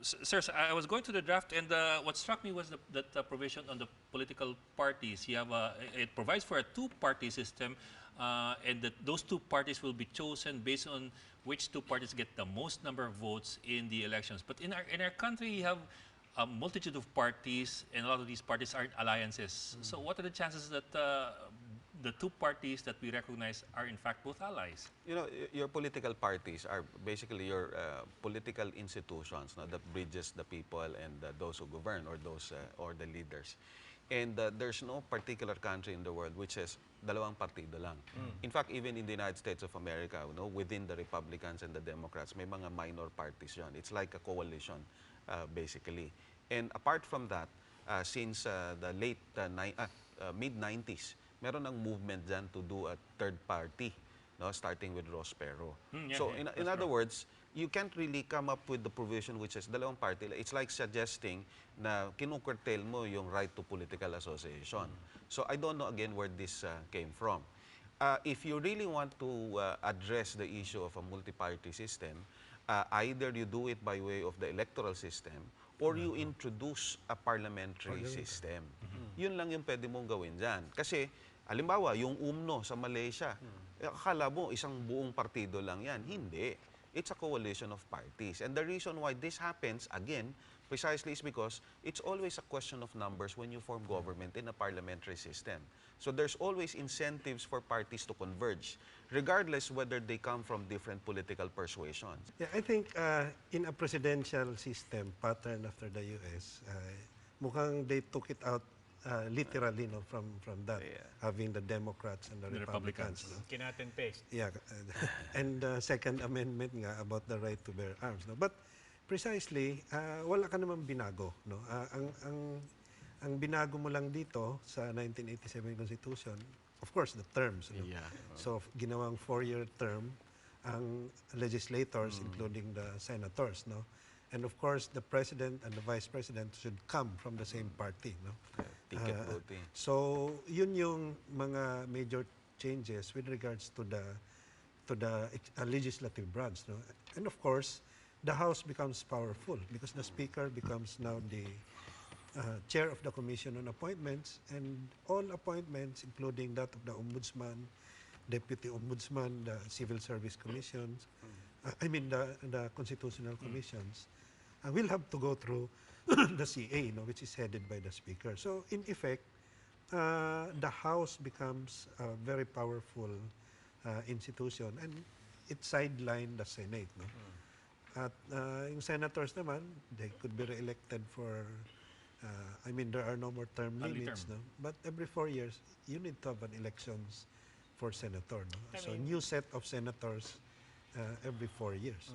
Sir, I was going to the draft, and what struck me was that provision on the political parties. You have it provides for a two-party system, and that those two parties will be chosen based on which two parties get the most number of votes in the elections. But in our country, you have a multitude of parties, and a lot of these parties aren't alliances. So, what are the chances that the two parties that we recognize are in fact both allies? You know, your political parties are basically your political institutions, no, that bridges the people and those who govern, or those or the leaders. And there's no particular country in the world which has dalawang partido lang. In fact, even in the United States of America, you know, within the Republicans and the Democrats, may mga minor parties yan. It's like a coalition, basically. And apart from that, since the mid-90s, meron ng movement dyan to do a third party, no, starting with Ross Perot. So in other words, you can't really come up with the provision which is dalawang party. It's like suggesting na kinukurtail mo yung right to political association. So I don't know again where this came from. If you really want to address the issue of a multi-party system, either you do it by way of the electoral system or you introduce a parliamentary system. Yun lang yung pwede mong gawin dyan. Kasi, halimbawa, yung UMNO sa Malaysia, akala mo isang buong partido lang yan. Hindi. It's a coalition of parties. And the reason why this happens, again, precisely is because it's always a question of numbers when you form government in a parliamentary system. So there's always incentives for parties to converge, regardless whether they come from different political persuasions. Yeah, I think in a presidential system pattern after the US, mukhang they took it out literally, no, from that, having the Democrats and the Republicans. No? Cut and paste. Yeah, and the Second Amendment nga about the right to bear arms. No? But precisely, wala ka naman binago. No? Ang binago mo lang dito sa 1987 Constitution, of course, the terms. No? Yeah. So, ginawang 4-year term ang legislators, including the senators. No? And of course, the president and the vice president should come from the same party. No? Ticket voting. So, yun yung mga major changes with regards to the legislative branch. No? And of course, the House becomes powerful because the Speaker becomes now the chair of the Commission on Appointments, and all appointments, including that of the Ombudsman, Deputy Ombudsman, the Civil Service Commissions, the Constitutional Commissions, will have to go through the CA, no, which is headed by the Speaker. So, in effect, the House becomes a very powerful institution, and it sidelined the Senate. No? At yung senators naman, they could be re-elected for, there are no more term limits. No? But every 4 years, you need to have an elections for senator. No? So, new set of senators every 4 years.